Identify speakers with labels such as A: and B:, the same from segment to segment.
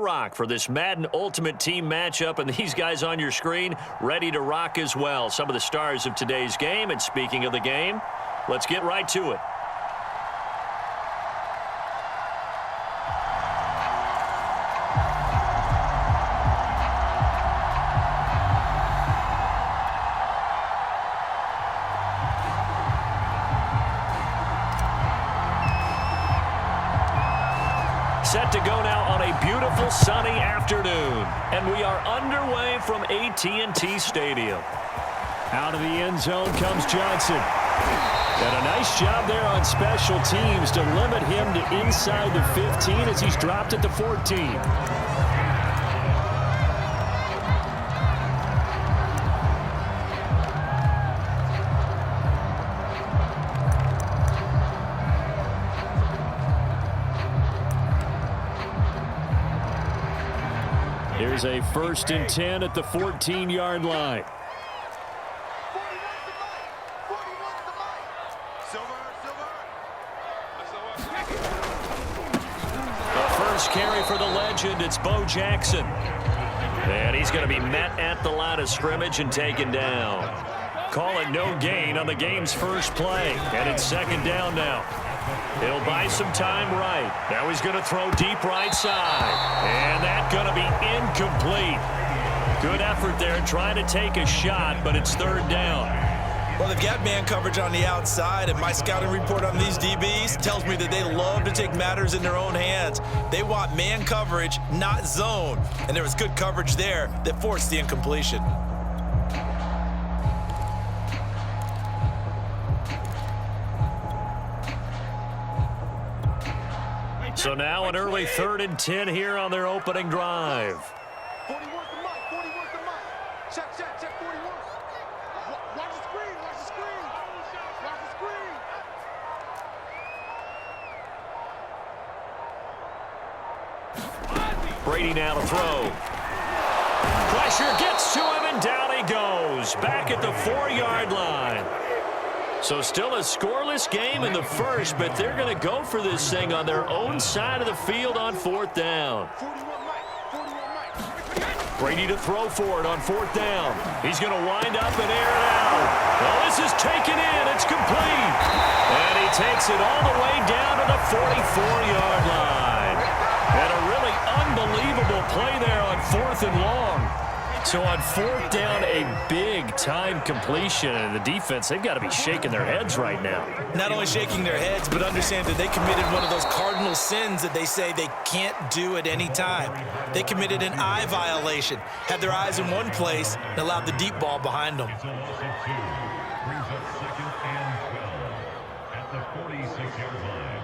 A: rock for this Madden Ultimate Team matchup, and these guys on your screen ready to rock as well. Some of the stars of today's game, and speaking of the game, let's get right to it. Set to go now on a beautiful sunny afternoon, and we are underway from AT&T Stadium.
B: Out of the end zone comes Johnson. And a nice job there on special teams to limit him to inside the 15 as he's dropped at the 14. Here's a 1st and 10 at the 14-yard line.
A: The first carry for the legend, it's Bo Jackson. And he's going to be met at the line of scrimmage and taken down. Call it no gain on the game's first play. And it's 2nd down now. He'll buy some time right. Now he's going to throw deep right side. And that's going to be incomplete. Good effort there trying to take a shot, but it's 3rd down.
C: Well, they've got man coverage on the outside, and my scouting report on these DBs tells me that they love to take matters in their own hands. They want man coverage, not zone. And there was good coverage there that forced the incompletion.
A: So now an early 3rd and 10 here on their opening drive.
D: 40 work the mic, 40 work the mic. Check, 40 work. Watch the screen, watch the screen. Watch the screen.
A: Brady now to throw. Pressure gets to him, and down he goes. Back at the 4-yard line. So still a scoreless game in the first, but they're going to go for this thing on their own side of the field on 4th down. Brady to throw for it on 4th down. He's going to wind up and air it out. Well, this is taken in. It's complete. And he takes it all the way down to the 44-yard line. And a really unbelievable play there on 4th and long. So on 4th down, a big-time completion, and the defense, they've got to be shaking their heads right now.
C: Not only shaking their heads, but understand that they committed one of those cardinal sins that they say they can't do at any time. They committed an eye violation, had their eyes in one place, and allowed the deep ball behind them.
E: Brings up 2nd and 12 at the 46-yard line.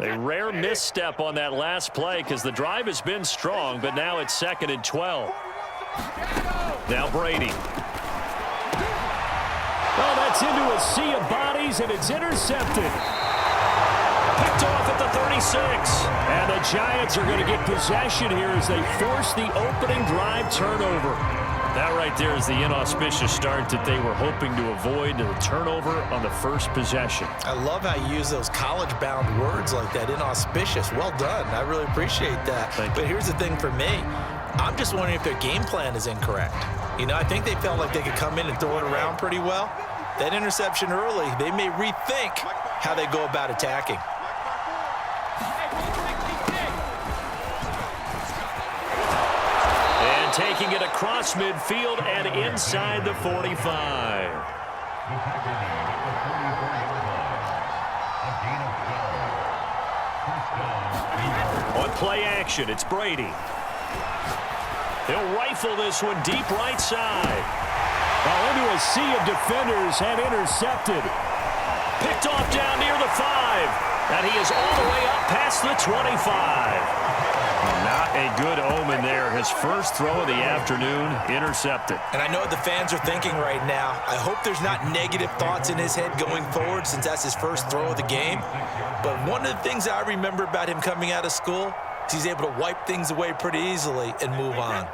A: A rare misstep on that last play because the drive has been strong, but now it's 2nd and 12. Now Brady.
B: Well, that's into a sea of bodies, and it's intercepted.
A: Picked off at the 36.
B: And the Giants are going to get possession here as they force the opening drive turnover.
A: That right there is the inauspicious start that they were hoping to avoid, the turnover on the first possession.
C: I love how you use those college-bound words like that, inauspicious. Well done. I really appreciate that. But here's the thing for me. I'm just wondering if their game plan is incorrect. You know, I think they felt like they could come in and throw it around pretty well. That interception early, they may rethink how they go about attacking.
A: Taking it across midfield and inside the 45. On play action, it's Brady. He'll rifle this one deep right side.
B: Well, into a sea of defenders and intercepted.
A: Picked off down near the 5. And he is all the way up past the 25. Not a good omen there. His first throw of the afternoon intercepted.
C: And I know what the fans are thinking right now. I hope there's not negative thoughts in his head going forward since that's his first throw of the game. But one of the things I remember about him coming out of school is he's able to wipe things away pretty easily and move on.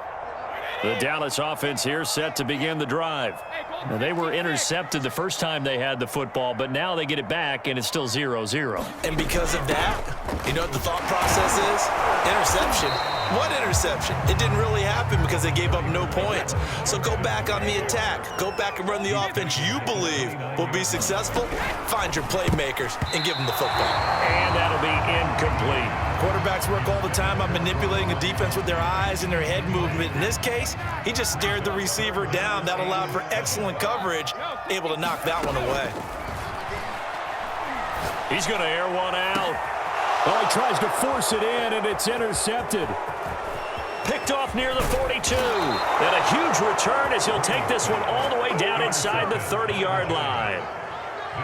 A: The Dallas offense here set to begin the drive.
B: Now, they were intercepted the first time they had the football, but now they get it back, and it's still 0-0.
C: And because of that, you know what the thought process is? Interception. What interception? It didn't really happen because they gave up no points. So go back on the attack. Go back and run the offense you believe will be successful. Find your playmakers and give them the football.
B: And that'll be incomplete.
C: Quarterbacks work all the time on manipulating a defense with their eyes and their head movement. In this case, he just stared the receiver down. That allowed for excellent coverage, able to knock that one away.
B: He's going to air one out. Well, he tries to force it in, and it's intercepted.
A: Picked off near the 42. And a huge return as he'll take this one all the way down inside the 30-yard line.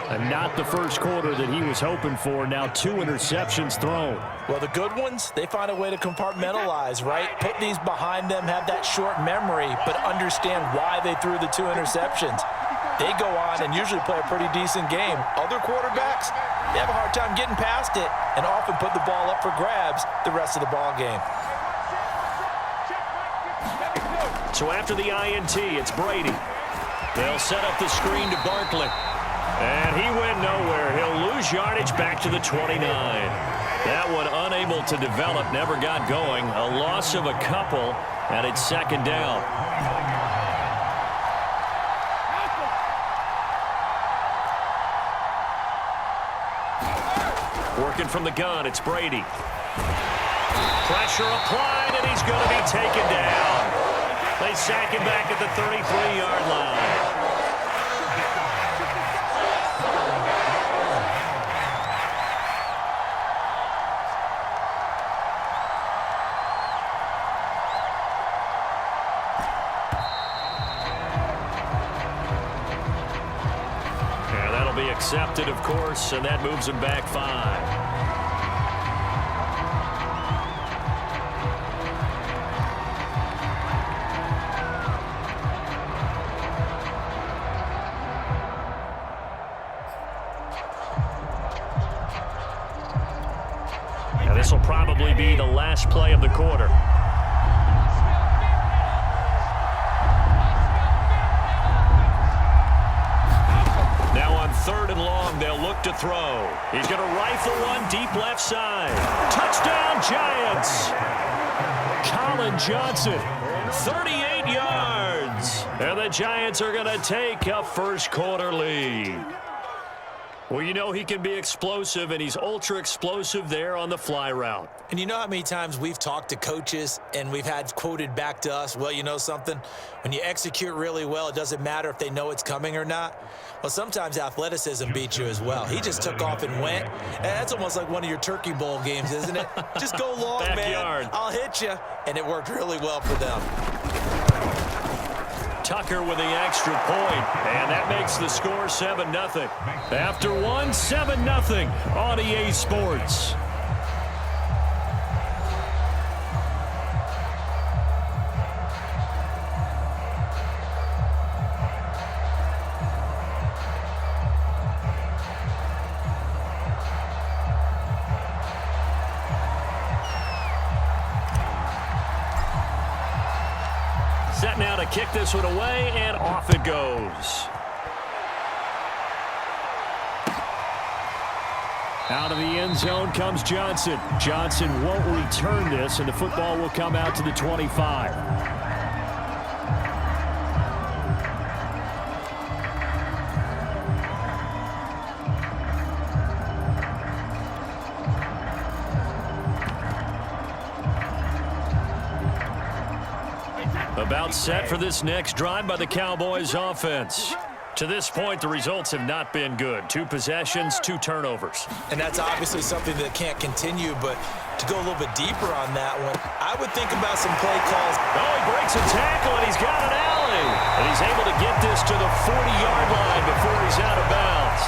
B: And not the first quarter that he was hoping for. Now 2 interceptions thrown.
C: Well, the good ones, they find a way to compartmentalize, right? Put these behind them, have that short memory, but understand why they threw the 2 interceptions. They go on and usually play a pretty decent game. Other quarterbacks, they have a hard time getting past it and often put the ball up for grabs the rest of the ball game.
A: So after the INT, it's Brady. They'll set up the screen to Barkley. And he went nowhere. He'll lose yardage back to the 29. That one unable to develop, never got going. A loss of a couple, and it's second down. Working from the gun, it's Brady. Pressure applied, and he's going to be taken down. They sack him back at the 33-yard line. Accepted, of course, and that moves him back 5. Now this will probably be the last play of the quarter. Third and long, they'll look to throw. He's going to rifle one deep left side. Touchdown, Giants! Colin Johnson, 38 yards. And the Giants are going to take a first quarter lead. Well, you know he can be explosive, and he's ultra-explosive there on the fly route.
C: And you know how many times we've talked to coaches and we've had quoted back to us, well, you know something? When you execute really well, it doesn't matter if they know it's coming or not. Well, sometimes athleticism beats you as well. He just took off and went. And that's almost like one of your Turkey Bowl games, isn't it? Just go long,
A: Backyard.
C: man. I'll hit you. And it worked really well for them.
A: Tucker with the extra point, and that makes the score 7-0.
B: After one, 7-0 on EA Sports.
A: Set now to kick this one away, and off it goes.
B: Out of the end zone comes Johnson. Johnson won't return this, and the football will come out to the 25.
A: About set for this next drive by the Cowboys offense. To this point, the results have not been good. 2 possessions, 2 turnovers.
C: And that's obviously something that can't continue, but to go a little bit deeper on that one, I would think about some play calls.
A: Oh, he breaks a tackle, and he's got an alley. And he's able to get this to the 40-yard line before he's out of bounds.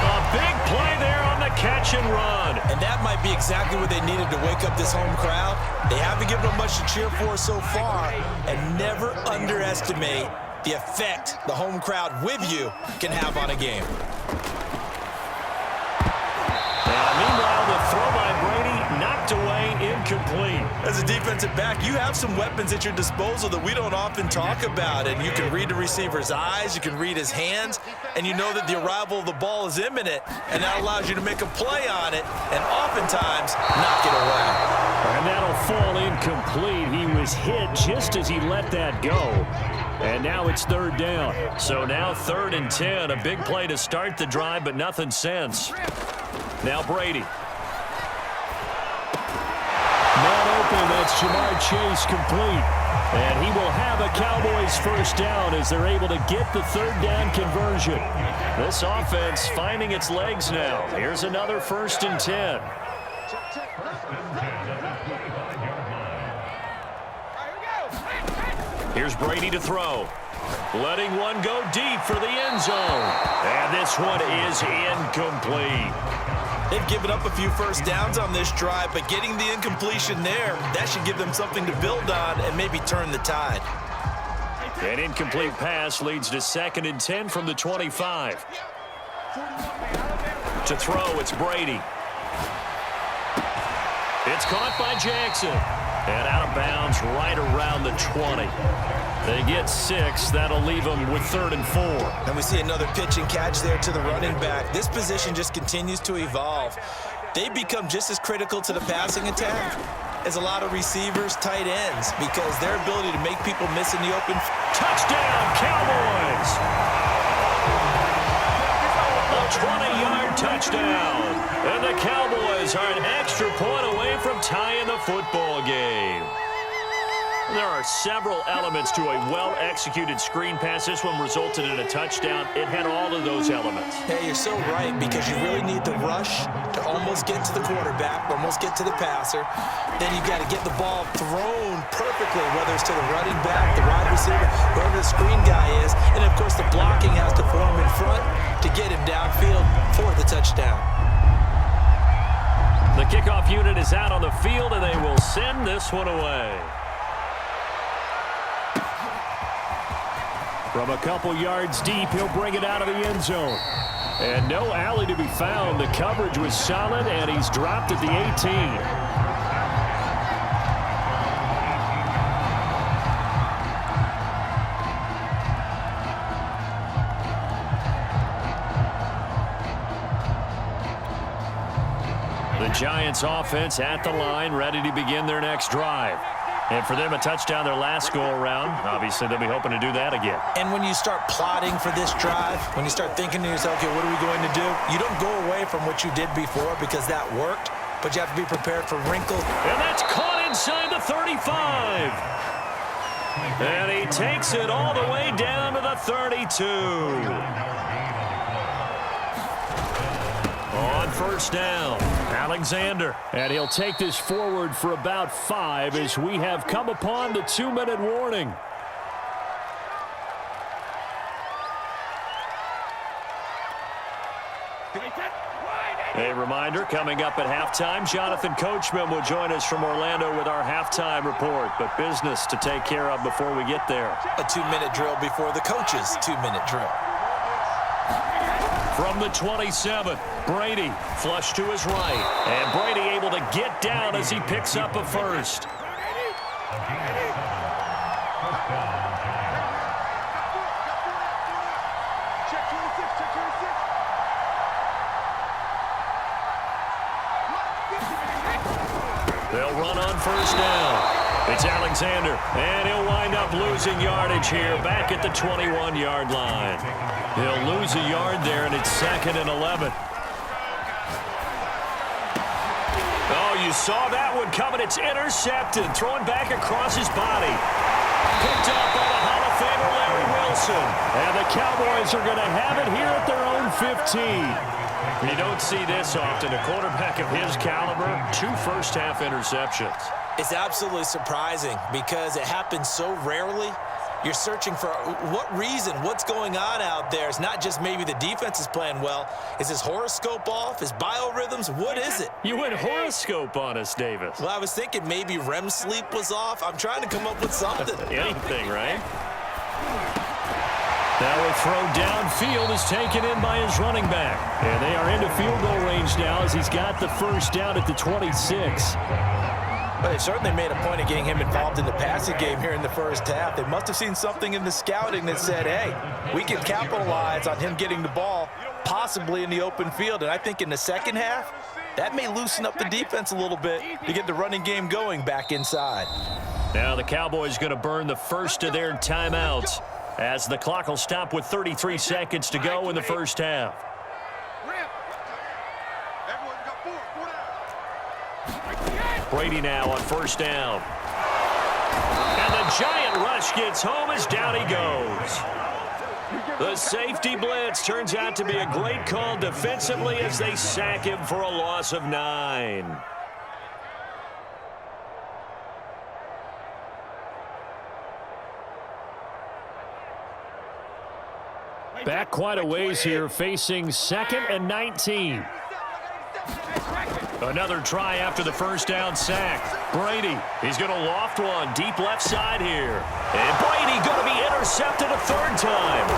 A: A big play there on the catch and run.
C: And that might be exactly what they needed to wake up this home crowd. They haven't given them much to cheer for so far, and never underestimate the effect the home crowd with you can have on a game.
A: Meanwhile, the throw by Brady knocked away, incomplete.
C: as a defensive back, you have some weapons at your disposal that we don't often talk about. And you can read the receiver's eyes, you can read his hands, and you know that the arrival of the ball is imminent, and that allows you to make a play on it and oftentimes knock it away.
B: And that'll fall incomplete. He was hit just as he let that go. And now it's third down.
A: So now 3rd and 10. A big play to start the drive, but nothing since. Now Brady.
B: Not open. That's Jamar Chase complete. And he will have a Cowboys first down as they're able to get the third down conversion.
A: This offense finding its legs now. Here's another 1st and 10. Here's Brady to throw. Letting one go deep for the end zone. And this one is incomplete.
C: They've given up a few first downs on this drive, but getting the incompletion there, that should give them something to build on and maybe turn the tide.
A: An incomplete pass leads to 2nd and 10 from the 25. To throw, it's Brady. It's caught by Jackson. And out of bounds right around the 20. They get 6. That'll leave them with 3rd and 4.
C: And we see another pitch and catch there to the running back. This position just continues to evolve. They become just as critical to the passing attack as a lot of receivers, tight ends, because their ability to make people miss in the open.
A: Touchdown, Cowboys! A 20-yard touchdown. And the Cowboys are an extra point away from tying the football game. There are several elements to a well-executed screen pass. This one resulted in a touchdown. It had all of those elements.
C: Hey, you're so right, because you really need to rush to almost get to the quarterback, almost get to the passer. Then you got to get the ball thrown perfectly, whether it's to the running back, the wide receiver, whoever the screen guy is. And, of course, the blocking has to form in front to get him downfield for the touchdown.
A: The kickoff unit is out on the field, and they will send this one away.
B: From a couple yards deep, he'll bring it out of the end zone. And no alley to be found. The coverage was solid, and he's dropped at the 18.
A: The Giants offense at the line, ready to begin their next drive. And for them, a touchdown their last go-around. Obviously, they'll be hoping to do that again.
C: And when you start plotting for this drive, when you start thinking to yourself, okay, what are we going to do? You don't go away from what you did before because that worked, but you have to be prepared for wrinkles.
A: And that's caught inside the 35. And he takes it all the way down to the 32. On first down, Alexander.
B: And he'll take this forward for about 5 as we have come upon the 2-minute warning.
A: A reminder, coming up at halftime, Jonathan Coachman will join us from Orlando with our halftime report. But business to take care of before we get there.
C: A 2-minute drill before the coach's 2-minute drill.
A: From the 27, Brady flush to his right. And Brady able to get down as he picks up a first. They'll run on first down. It's Alexander, and he'll wind up losing yardage here back at the 21-yard line. He'll lose a yard there, and it's 2nd and 11. Oh, you saw that one coming. It's intercepted, thrown back across his body. Picked up by the Hall of Famer Larry Wilson.
B: And the Cowboys are going to have it here at their own 15.
A: You don't see this often. A quarterback of his caliber, 2 first-half interceptions.
C: It's absolutely surprising because it happens so rarely. You're searching for what reason, what's going on out there. It's not just maybe the defense is playing well. Is his horoscope off? His biorhythms? What is it?
A: You went horoscope on us, Davis.
C: Well, I was thinking maybe REM sleep was off. I'm trying to come up with something.
A: Anything, right?
B: Now a throw downfield is taken in by his running back. And they are into field goal range now as he's got the first down at the 26.
C: Well, they certainly made a point of getting him involved in the passing game here in the first half. They must have seen something in the scouting that said, hey, we can capitalize on him getting the ball possibly in the open field. And I think in the second half, that may loosen up the defense a little bit to get the running game going back inside.
A: Now the Cowboys going to burn the first of their timeouts as the clock will stop with 33 seconds to go in the first half. Brady now on first down. And the giant rush gets home as down he goes. The safety blitz turns out to be a great call defensively as they sack him for a loss of 9.
B: Back quite a ways here, facing 2nd and 19.
A: Another try after the first down sack. Brady, he's going to loft one deep left side here. And Brady going to be intercepted a third time.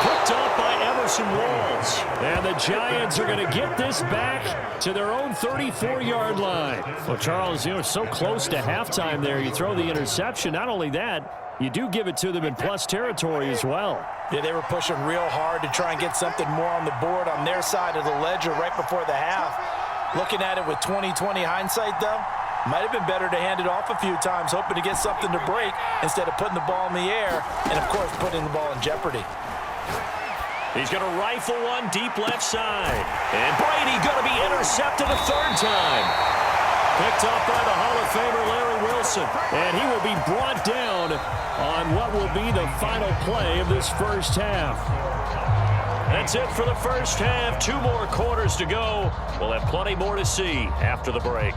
B: Picked off by Emerson Walls. And the Giants are going to get this back to their own 34-yard line. Well, Charles, you know, so close to halftime there. You throw the interception. Not only that, you do give it to them in plus territory as well.
C: Yeah, they were pushing real hard to try and get something more on the board on their side of the ledger right before the half. Looking at it with 20/20 hindsight, though, might have been better to hand it off a few times, hoping to get something to break instead of putting the ball in the air and, of course, putting the ball in jeopardy.
A: He's going to rifle one deep left side. And Brady going to be intercepted a third time. Picked off by the Hall of Famer Larry Wilson.
B: And he will be brought down on what will be the final play of this first half.
A: That's it for the first half. 2 more quarters to go. We'll have plenty more to see after the break.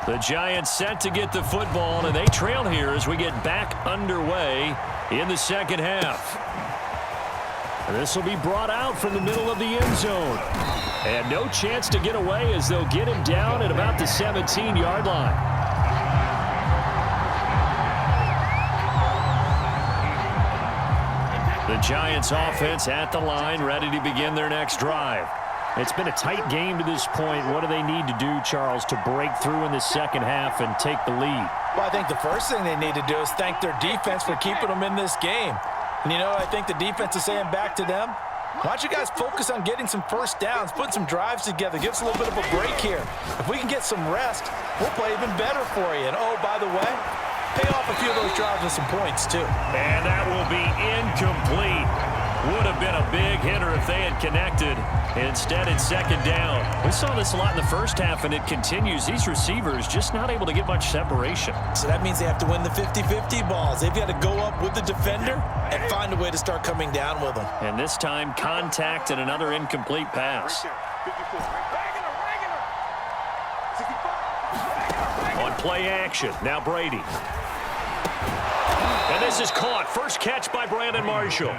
A: The Giants set to get the football, and they trail here as we get back underway in the second half.
B: This will be brought out from the middle of the end zone. And no chance to get away as they'll get him down at about the 17-yard line.
A: The Giants offense at the line, ready to begin their next drive.
B: It's been a tight game to this point. What do they need to do, Charles, to break through in the second half and take the lead?
C: Well, I think the first thing they need to do is thank their defense for keeping them in this game. And you know what I think the defense is saying back to them? Why don't you guys focus on getting some first downs, putting some drives together, give us a little bit of a break here. If we can get some rest, we'll play even better for you. And, oh, by the way, pay off a few of those drives with some points, too.
A: And that will be incomplete. Would have been a big hitter if they had connected. Instead, it's second down.
B: We saw this a lot in the first half, and it continues. These receivers just not able to get much separation.
C: So that means they have to win the 50-50 balls. They've got to go up with the defender and find a way to start coming down with them.
A: And this time, contact and another incomplete pass. On play action, now Brady. And this is caught. First catch by Brandon Marshall.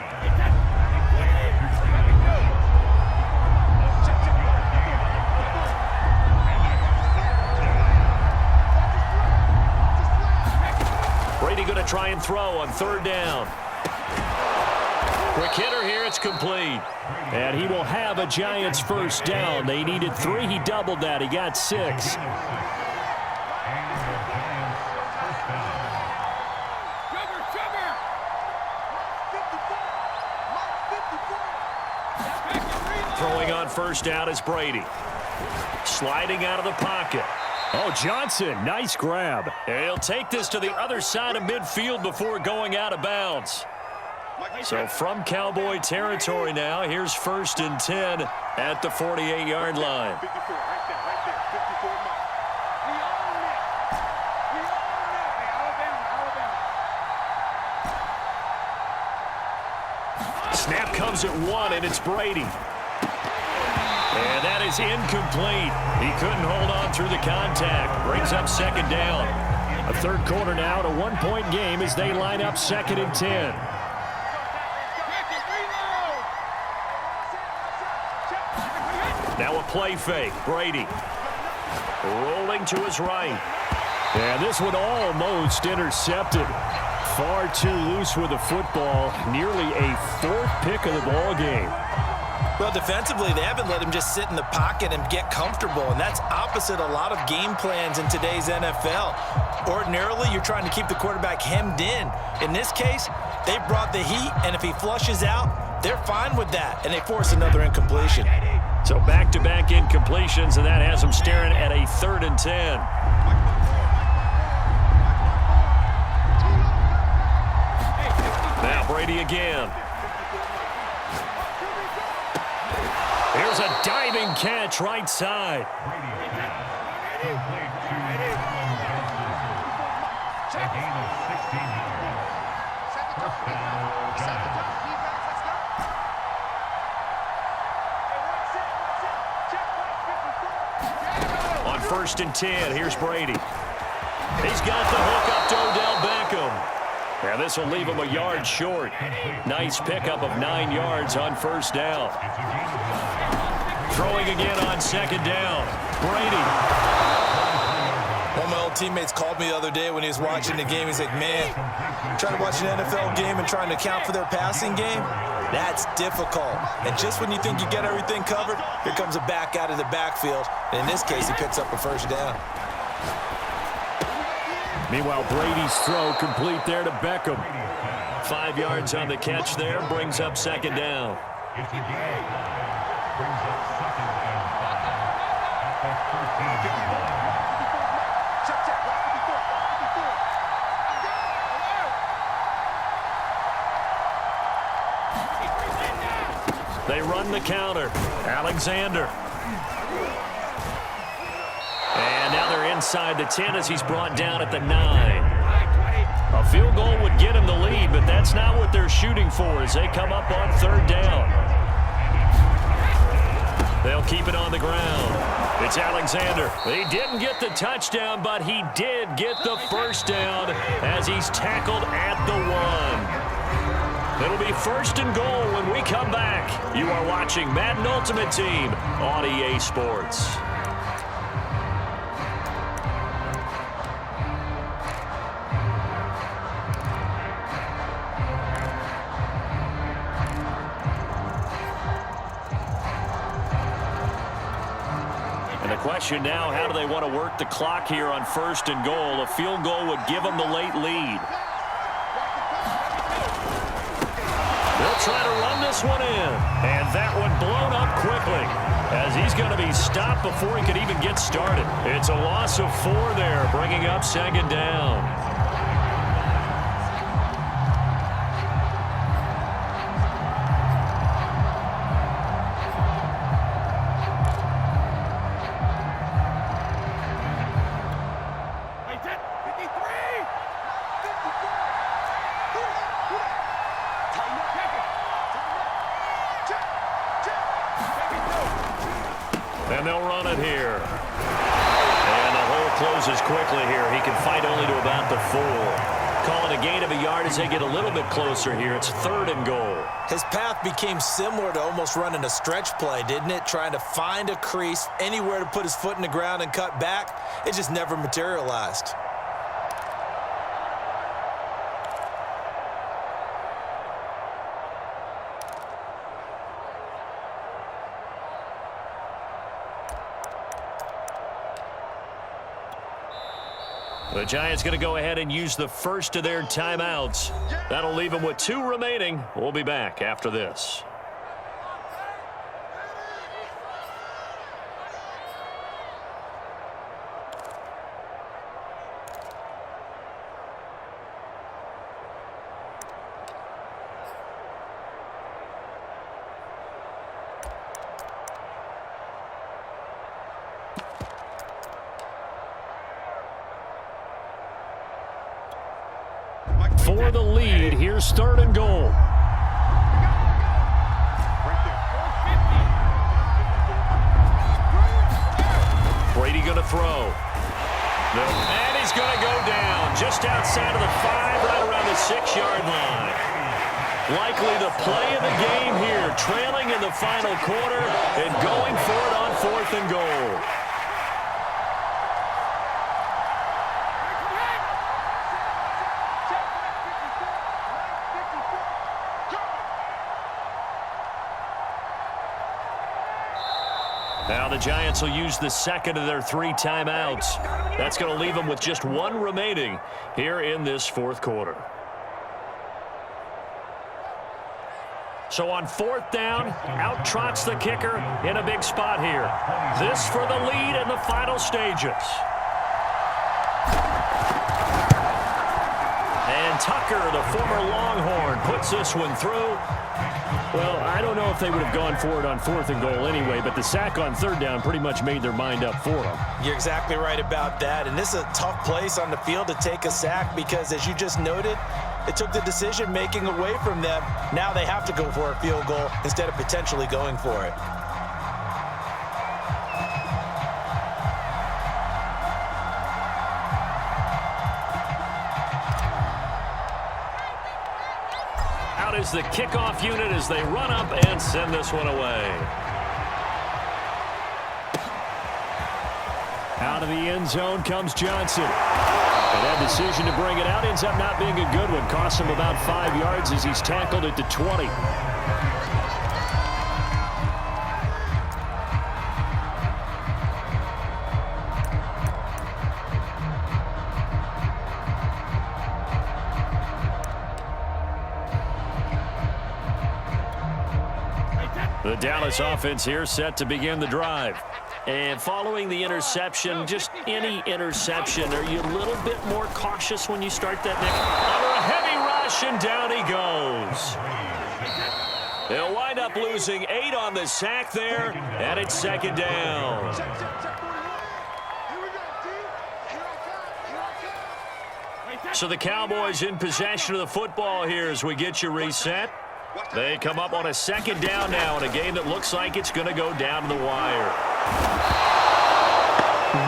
A: Brady going to try and throw on third down. Quick hitter here, it's complete.
B: And he will have a Giants first down. They needed 3. He doubled that. He got 6.
A: Throwing on first down is Brady. Sliding out of the pocket.
B: Oh, Johnson, nice grab.
A: And he'll take this to the other side of midfield before going out of bounds. So from Cowboy territory now, here's 1st and 10 at the 48-yard line. Snap comes at 1, and it's Brady. And that is incomplete. He couldn't hold on through the contact. Brings up second down.
B: A third quarter now, at a one-point game as they line up 2nd and 10.
A: Now a play fake. Brady rolling to his right.
B: And this one almost intercepted. Far too loose with the football. Nearly a 4th pick of the ball game.
C: Well, defensively, they haven't let him just sit in the pocket and get comfortable, and that's opposite a lot of game plans in today's NFL. Ordinarily, you're trying to keep the quarterback hemmed in. In this case, they brought the heat, and if he flushes out, they're fine with that, and they force another incompletion.
A: So back-to-back incompletions, and that has them staring at a 3rd and 10. Now Brady again. Here's a diving catch right side. On 1st and 10, here's Brady. He's got the hook up to Odell Beckham. And this will leave him a yard short. Nice pickup of 9 yards on 1st down. Throwing again on 2nd down. Brady.
C: One of my old teammates called me the other day when he was watching the game. He's like, man, trying to watch an NFL game and trying to account for their passing game, that's difficult. And just when you think you get everything covered, here comes a back out of the backfield. And in this case, he picks up a 1st down.
B: Meanwhile, Brady's throw complete there to Beckham.
A: 5 yards on the catch there, brings up 2nd down.
E: It's a game. Brings up 2nd and 5 at the 13-yard line.
A: They run the counter. Alexander. And now they're inside the 10 as he's brought down at the 9. A field goal would get him the lead, but that's not what they're shooting for as they come up on 3rd down. They'll keep it on the ground. It's Alexander. He didn't get the touchdown, but he did get the 1st down as he's tackled at the 1. It'll be 1st and goal when we come back. You are watching Madden Ultimate Team on EA Sports. And the question now, how do they want to work the clock here on 1st and goal? A field goal would give them the late lead. They'll try to run this one in. And that one blown up quickly as he's going to be stopped before he could even get started. It's a loss of 4 there, bringing up 2nd down. And they'll run it here. And the hole closes quickly here. He can fight only to about the 4. Call it a gain of a yard as they get a little bit closer here. It's 3rd and goal.
C: His path became similar to almost running a stretch play, didn't it? Trying to find a crease, anywhere to put his foot in the ground and cut back. It just never materialized.
A: The Giants going to go ahead and use the first of their timeouts. That'll leave them with 2 remaining. We'll be back after this.
B: For the lead, here's 3rd and goal.
A: Brady going to throw. And he's going to go down. just outside of the 5, right around the 6-yard line. Likely the play of the game here, trailing in the final quarter and going for it on 4th and goal. Now the Giants will use the second of their 3 timeouts. That's going to leave them with just 1 remaining here in this 4th quarter. So on 4th down, out trots the kicker in a big spot here. This for the lead in the final stages. And Tucker, the former Longhorn, puts this one through.
B: Well, I don't know if they would have gone for it on 4th and goal anyway, but the sack on 3rd down pretty much made their mind up for them.
C: You're exactly right about that, and this is a tough place on the field to take a sack because, as you just noted, it took the decision-making away from them. Now they have to go for a field goal instead of potentially going for it.
A: Out is the kickoff unit as they run up and send this one away.
B: Out of the end zone comes Johnson. And that decision to bring it out ends up not being a good one. Costs him about 5 yards as he's tackled at the 20. The Dallas offense here set to begin the drive. And following the interception, just any interception, are you a little bit more cautious when you start that next? Under a heavy rush, and down he goes. They'll wind up losing 8 on the sack there, and it's 2nd down. So the Cowboys in possession of the football here as we get you reset. They come up on a 2nd down now in a game that looks like it's going to go down to the wire.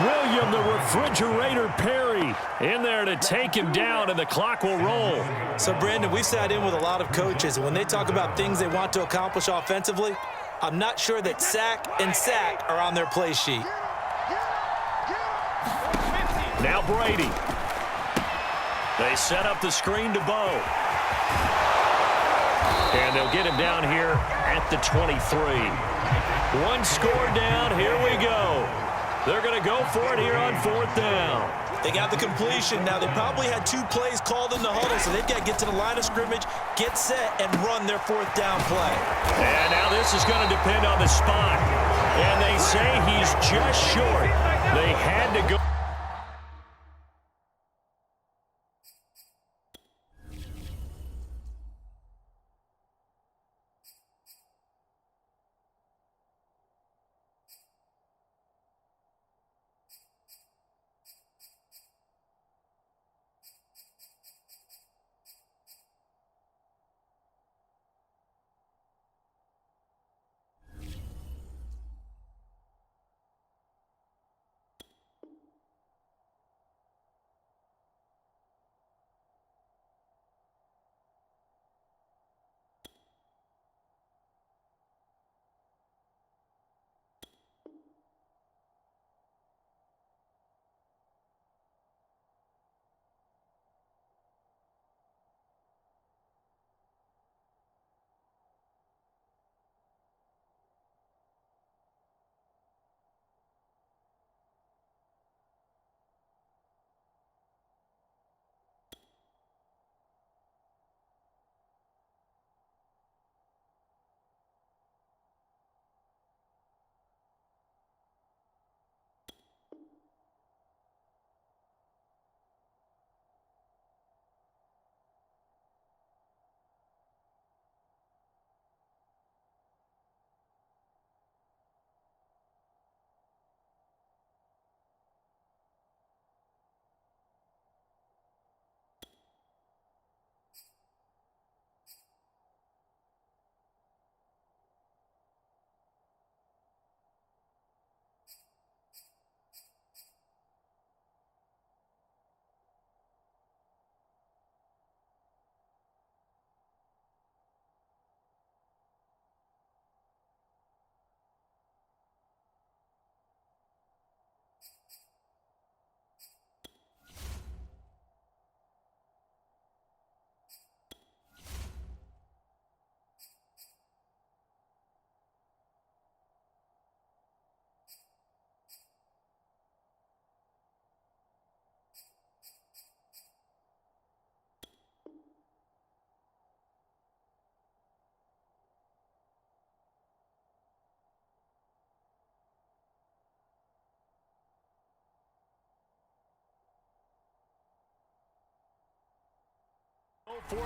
B: William the Refrigerator Perry in there to take him down, and the clock will roll.
C: So, Brandon, we've sat in with a lot of coaches, and when they talk about things they want to accomplish offensively, I'm not sure that sack and sack are on their play sheet.
A: Now Brady. They set up the screen to Bo. And they'll get him down here at the 23. 1 score down. Here we go. They're going to go for it here on 4th down.
C: They got the completion. Now, they probably had 2 plays called in the huddle, so they've got to get to the line of scrimmage, get set, and run their 4th down play.
A: And now this is going to depend on the spot. And they say he's just short. They had to go.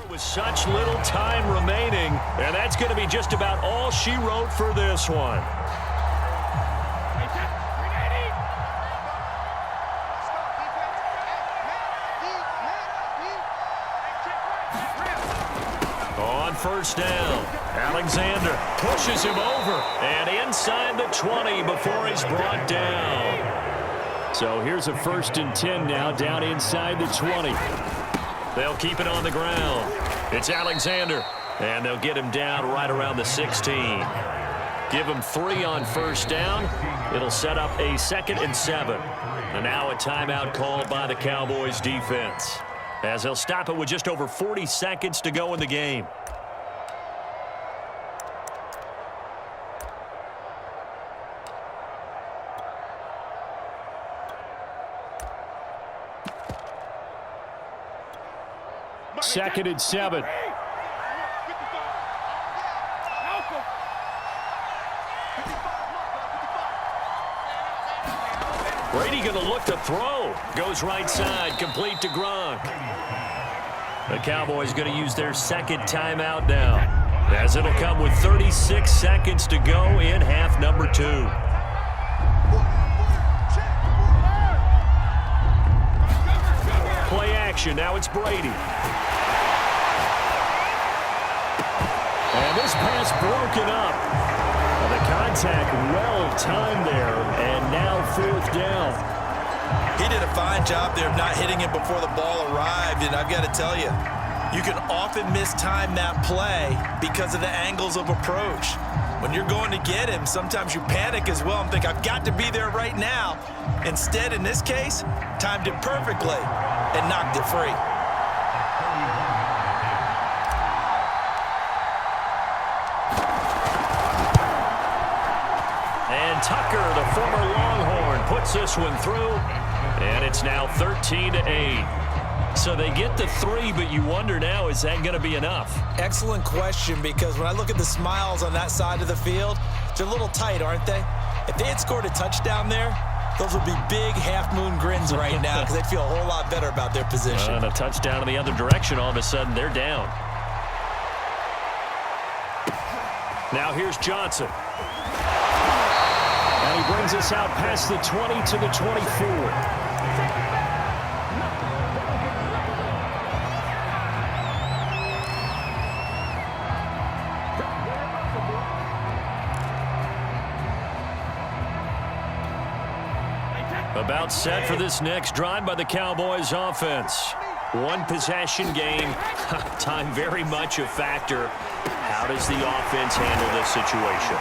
A: With such little time remaining, and that's going to be just about all she wrote for this one. On first down, Alexander pushes him over and inside the 20 before he's brought down.
B: So here's a 1st and 10 now, down inside the 20.
A: They'll keep it on the ground. It's Alexander, and they'll get him down right around the 16. Give him 3 on first down. It'll set up a 2nd and 7. And now a timeout called by the Cowboys defense, as they'll stop it with just over 40 seconds to go in the game.
B: Second and 7.
A: Brady going to look to throw. Goes right side, complete to Gronk. The Cowboys going to use their 2nd timeout now, as it'll come with 36 seconds to go in half number 2. Play action. Now it's Brady.
B: And this pass broken up. The contact well timed there, and now 4th down.
C: He did a fine job there of not hitting him before the ball arrived, and I've got to tell you, you can often mistime that play because of the angles of approach. When you're going to get him, sometimes you panic as well and think, I've got to be there right now. Instead, in this case, timed it perfectly and knocked it free.
A: And Tucker, the former Longhorn, puts this one through, and it's now 13-8. So they get the 3, but you wonder now, is that going to be enough?
C: Excellent question, because when I look at the smiles on that side of the field, they're a little tight, aren't they? If they had scored a touchdown there, those would be big half-moon grins right now because they'd feel a whole lot better about their position.
A: And a touchdown in the other direction, all of a sudden they're down. Now here's Johnson.
B: And he brings us out past the 20 to the 24.
A: About set for this next drive by the Cowboys offense. One possession game. Time very much a factor. How does the offense handle this situation?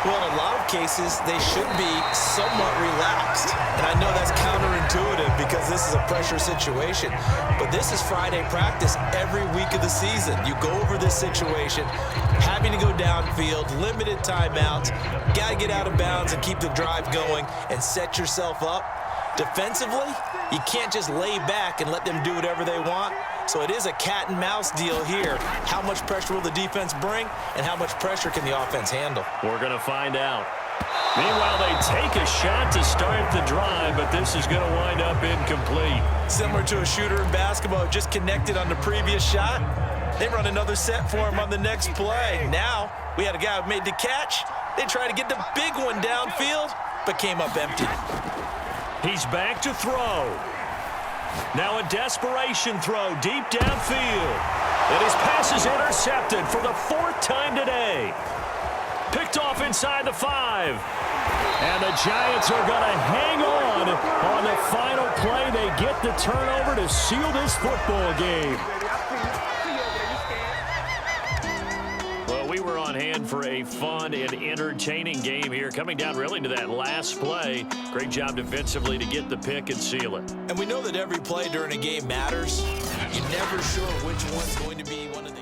C: Well, in a lot of cases, they should be somewhat relaxed. And I know that's counterintuitive because this is a pressure situation. But this is Friday practice every week of the season. You go over this situation, having to go downfield, limited timeouts, got to get out of bounds and keep the drive going and set yourself up. Defensively, you can't just lay back and let them do whatever they want. So it is a cat and mouse deal here. How much pressure will the defense bring, and how much pressure can the offense handle?
A: We're going to find out. Meanwhile, they take a shot to start the drive, but this is going to wind up incomplete.
C: Similar to a shooter in basketball who just connected on the previous shot. They run another set for him on the next play. Now, we had a guy who made the catch. They tried to get the big one downfield, but came up empty.
A: He's back to throw. Now a desperation throw deep downfield. And his pass is intercepted for the 4th time today. Picked off inside the 5.
B: And the Giants are going to hang on the final play. They get the turnover to seal this football game.
A: Well, we were on hand for a fun and entertaining game here, coming down really to that last play. Great job defensively to get the pick and seal it.
C: And we know that every play during a game matters. You're never sure which one's going to be one of the